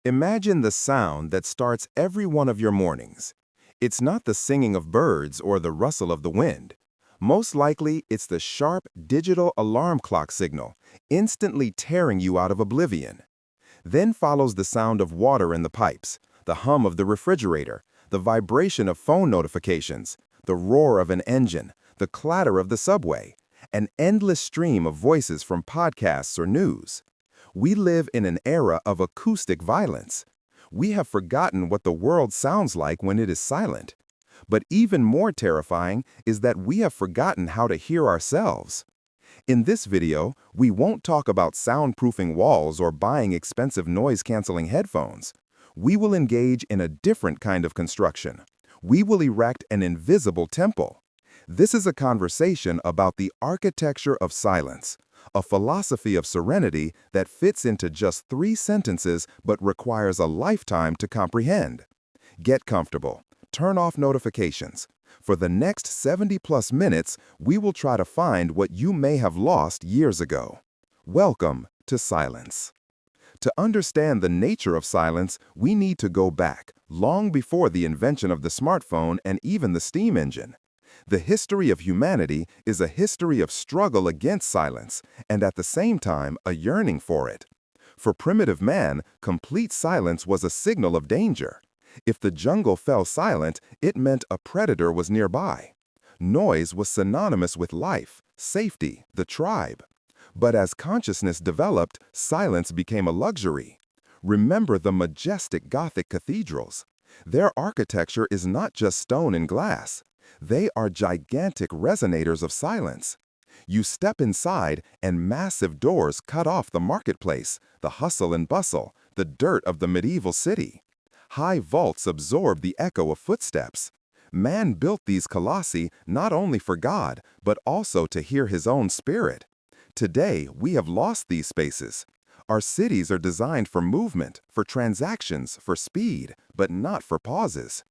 Imagine the sound that starts every one of your mornings. It's not the singing of birds or the rustle of the wind. Most likely, it's the sharp digital alarm clock signal, instantly tearing you out of oblivion. Then follows the sound of water in the pipes, the hum of the refrigerator, the vibration of phone notifications, the roar of an engine, the clatter of the subway, an endless stream of voices from podcasts or news. We live in an era of acoustic violence. We have forgotten what the world sounds like when it is silent. But even more terrifying is that we have forgotten how to hear ourselves. In this video, we won't talk about soundproofing walls or buying expensive noise-canceling headphones. We will engage in a different kind of construction. We will erect an invisible temple. This is a conversation about the architecture of silence, a philosophy of serenity that fits into just 3 sentences but requires a lifetime to comprehend. Get comfortable. Turn off notifications. For the next 70+ minutes, we will try to find what you may have lost years ago. Welcome to silence. To understand the nature of silence, we need to go back, long before the invention of the smartphone and even the steam engine. The history of humanity is a history of struggle against silence, and at the same time, a yearning for it. For primitive man, complete silence was a signal of danger. If the jungle fell silent, it meant a predator was nearby. Noise was synonymous with life, safety, the tribe. But as consciousness developed, silence became a luxury. Remember the majestic Gothic cathedrals. Their architecture is not just stone and glass. They are gigantic resonators of silence. You step inside and massive doors cut off the marketplace, the hustle and bustle, the dirt of the medieval city. High vaults absorb the echo of footsteps. Man built these colossi not only for God, but also to hear his own spirit. Today, we have lost these spaces. Our cities are designed for movement, for transactions, for speed, but not for pauses.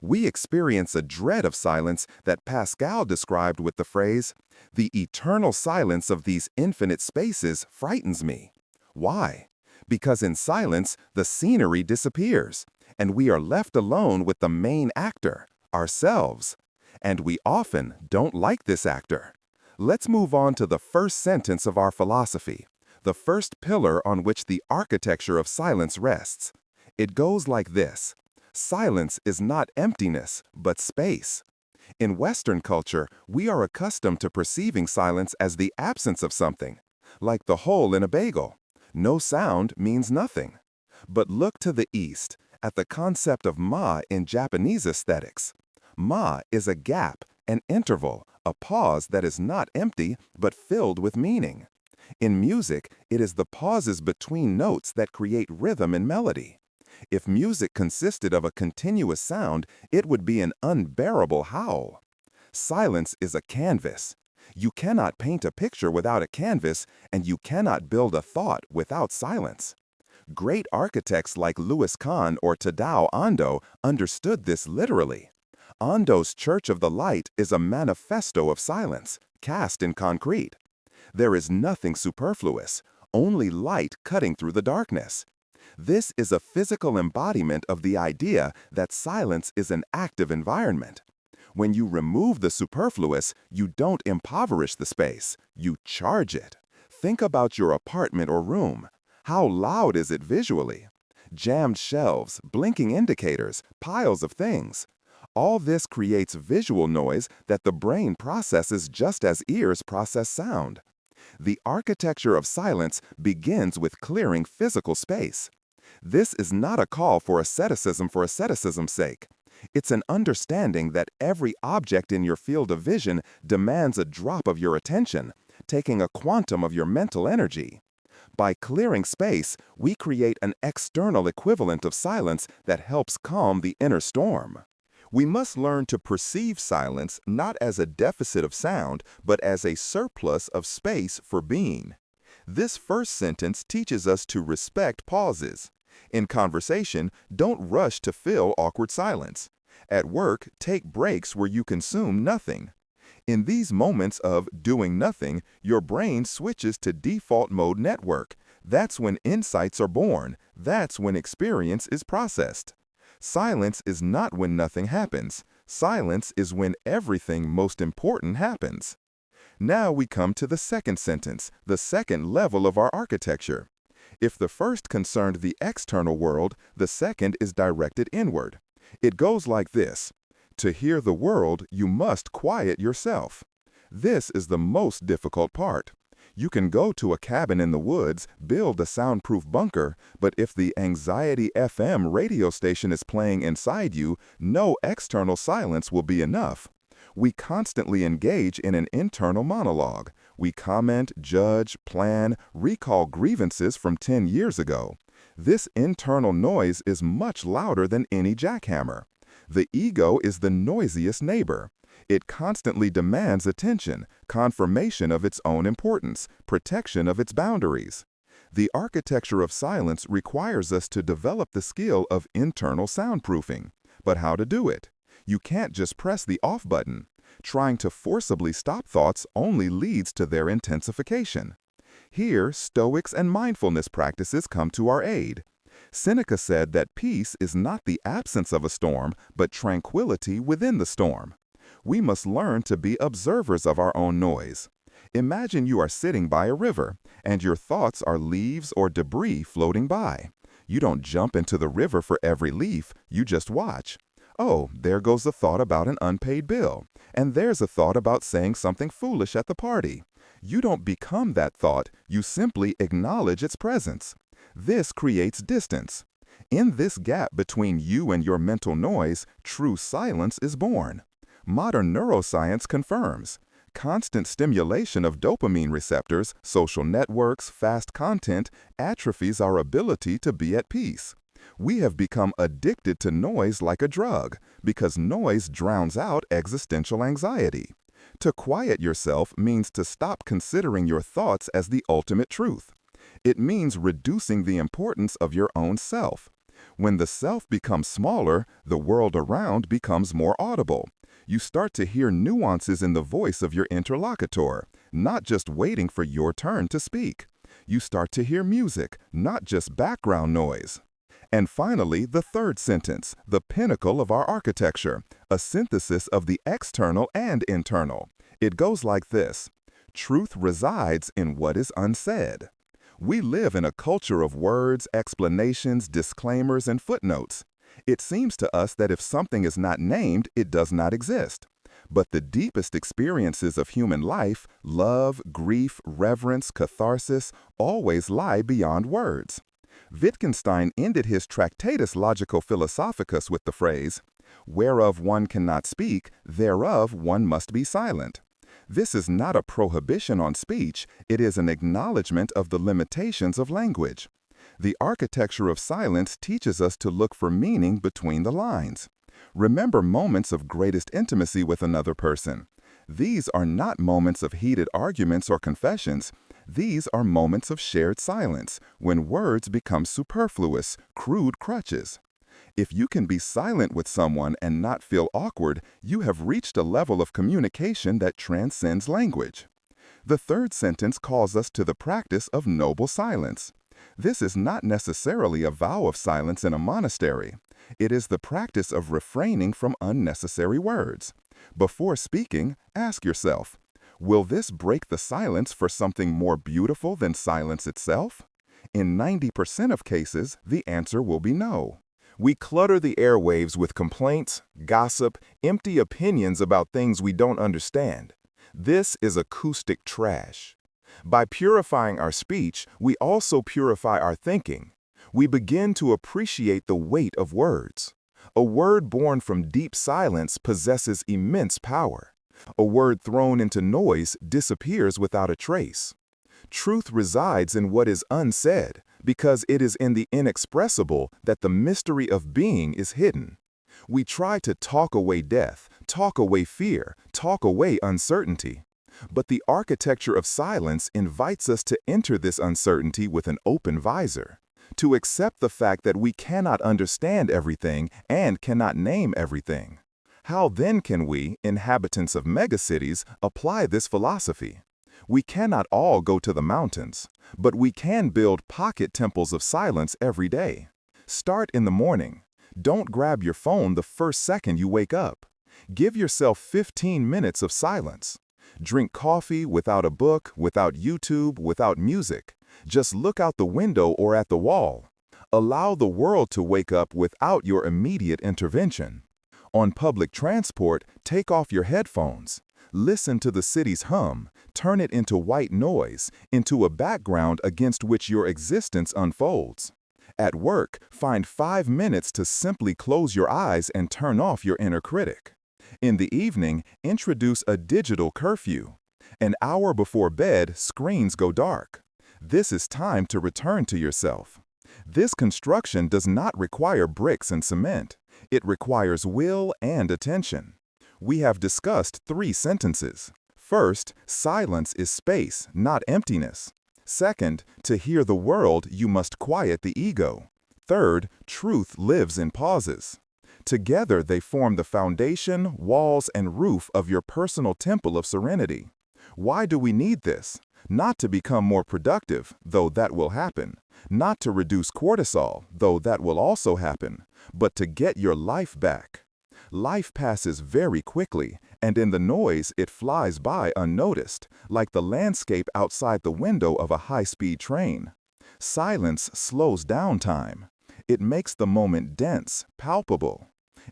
We experience a dread of silence that Pascal described with the phrase, "The eternal silence of these infinite spaces frightens me." Why? Because in silence, the scenery disappears, and we are left alone with the main actor, ourselves. And we often don't like this actor. Let's move on to the first sentence of our philosophy, the first pillar on which the architecture of silence rests. It goes like this: silence is not emptiness, but space. In Western culture, we are accustomed to perceiving silence as the absence of something, like the hole in a bagel. No sound means nothing. But look to the East, at the concept of ma in Japanese aesthetics. Ma is a gap, an interval, a pause that is not empty, but filled with meaning. In music, it is the pauses between notes that create rhythm and melody. If music consisted of a continuous sound, it would be an unbearable howl. Silence is a canvas. You cannot paint a picture without a canvas, and you cannot build a thought without silence. Great architects like Louis Kahn or Tadao Ando understood this literally. Ando's Church of the Light is a manifesto of silence, cast in concrete. There is nothing superfluous, only light cutting through the darkness. This is a physical embodiment of the idea that silence is an active environment. When you remove the superfluous, you don't impoverish the space, you charge it. Think about your apartment or room. How loud is it visually? Jammed shelves, blinking indicators, piles of things. All this creates visual noise that the brain processes just as ears process sound. The architecture of silence begins with clearing physical space. This is not a call for asceticism's sake. It's an understanding that every object in your field of vision demands a drop of your attention, taking a quantum of your mental energy. By clearing space, we create an external equivalent of silence that helps calm the inner storm. We must learn to perceive silence not as a deficit of sound, but as a surplus of space for being. This first sentence teaches us to respect pauses. In conversation, don't rush to fill awkward silence. At work, take breaks where you consume nothing. In these moments of doing nothing, your brain switches to default mode network. That's when insights are born. That's when experience is processed. Silence is not when nothing happens. Silence is when everything most important happens. Now we come to the second sentence, the second level of our architecture. If the first concerned the external world, the second is directed inward. It goes like this. To hear the world, you must quiet yourself. This is the most difficult part. You can go to a cabin in the woods, build a soundproof bunker, but if the Anxiety FM radio station is playing inside you, no external silence will be enough. We constantly engage in an internal monologue. We comment, judge, plan, recall grievances from 10 years ago. This internal noise is much louder than any jackhammer. The ego is the noisiest neighbor. It constantly demands attention, confirmation of its own importance, protection of its boundaries. The architecture of silence requires us to develop the skill of internal soundproofing. But how to do it? You can't just press the off button. Trying to forcibly stop thoughts only leads to their intensification. Here, Stoics and mindfulness practices come to our aid. Seneca said that peace is not the absence of a storm, but tranquility within the storm. We must learn to be observers of our own noise. Imagine you are sitting by a river, and your thoughts are leaves or debris floating by. You don't jump into the river for every leaf, you just watch. Oh, there goes a thought about an unpaid bill, and there's a thought about saying something foolish at the party. You don't become that thought, you simply acknowledge its presence. This creates distance. In this gap between you and your mental noise, true silence is born. Modern neuroscience confirms. Constant stimulation of dopamine receptors, social networks, fast content atrophies our ability to be at peace. We have become addicted to noise like a drug because noise drowns out existential anxiety. To quiet yourself means to stop considering your thoughts as the ultimate truth. It means reducing the importance of your own self. When the self becomes smaller, the world around becomes more audible. You start to hear nuances in the voice of your interlocutor, not just waiting for your turn to speak. You start to hear music, not just background noise. And finally, the third sentence, the pinnacle of our architecture, a synthesis of the external and internal. It goes like this. Truth resides in what is unsaid. We live in a culture of words, explanations, disclaimers, and footnotes. It seems to us that if something is not named, it does not exist. But the deepest experiences of human life, love, grief, reverence, catharsis, always lie beyond words. Wittgenstein ended his Tractatus Logico-Philosophicus with the phrase, "Whereof one cannot speak, thereof one must be silent." This is not a prohibition on speech, it is an acknowledgement of the limitations of language. The architecture of silence teaches us to look for meaning between the lines. Remember moments of greatest intimacy with another person. These are not moments of heated arguments or confessions. These are moments of shared silence, when words become superfluous, crude crutches. If you can be silent with someone and not feel awkward, you have reached a level of communication that transcends language. The third sentence calls us to the practice of noble silence. This is not necessarily a vow of silence in a monastery. It is the practice of refraining from unnecessary words. Before speaking, ask yourself, will this break the silence for something more beautiful than silence itself? In 90% of cases, the answer will be no. We clutter the airwaves with complaints, gossip, empty opinions about things we don't understand. This is acoustic trash. By purifying our speech, we also purify our thinking. We begin to appreciate the weight of words. A word born from deep silence possesses immense power. A word thrown into noise disappears without a trace. Truth resides in what is unsaid, because it is in the inexpressible that the mystery of being is hidden. We try to talk away death, talk away fear, talk away uncertainty. But the architecture of silence invites us to enter this uncertainty with an open visor, to accept the fact that we cannot understand everything and cannot name everything. How then can we, inhabitants of megacities, apply this philosophy? We cannot all go to the mountains, but we can build pocket temples of silence every day. Start in the morning. Don't grab your phone the first second you wake up. Give yourself 15 minutes of silence. Drink coffee without a book, without YouTube, without music. Just look out the window or at the wall. Allow the world to wake up without your immediate intervention. On public transport, take off your headphones. Listen to the city's hum, turn it into white noise, into a background against which your existence unfolds. At work, find 5 minutes to simply close your eyes and turn off your inner critic. In the evening, introduce a digital curfew. An hour before bed, screens go dark. This is time to return to yourself. This construction does not require bricks and cement. It requires will and attention. We have discussed 3 sentences. First, silence is space, not emptiness. Second, to hear the world, you must quiet the ego. Third, truth lives in pauses. Together, they form the foundation, walls, and roof of your personal temple of serenity. Why do we need this? Not to become more productive, though that will happen. Not to reduce cortisol, though that will also happen. But to get your life back. Life passes very quickly, and in the noise it flies by unnoticed, like the landscape outside the window of a high-speed train. Silence slows down time. It makes the moment dense, palpable.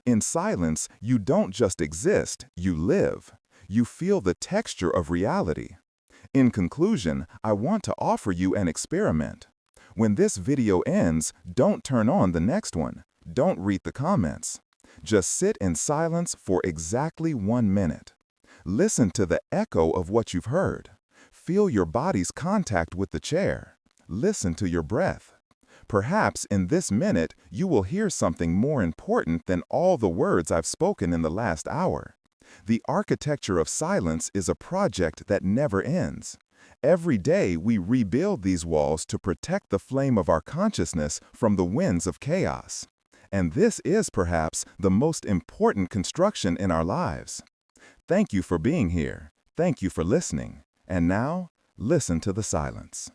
In silence, you don't just exist, you live. You feel the texture of reality. In conclusion, I want to offer you an experiment. When this video ends, don't turn on the next one. Don't read the comments. Just sit in silence for exactly 1 minute. Listen to the echo of what you've heard. Feel your body's contact with the chair. Listen to your breath. Perhaps in this minute, you will hear something more important than all the words I've spoken in the last hour. The architecture of silence is a project that never ends. Every day we rebuild these walls to protect the flame of our consciousness from the winds of chaos. And this is perhaps the most important construction in our lives. Thank you for being here. Thank you for listening. And now, listen to the silence.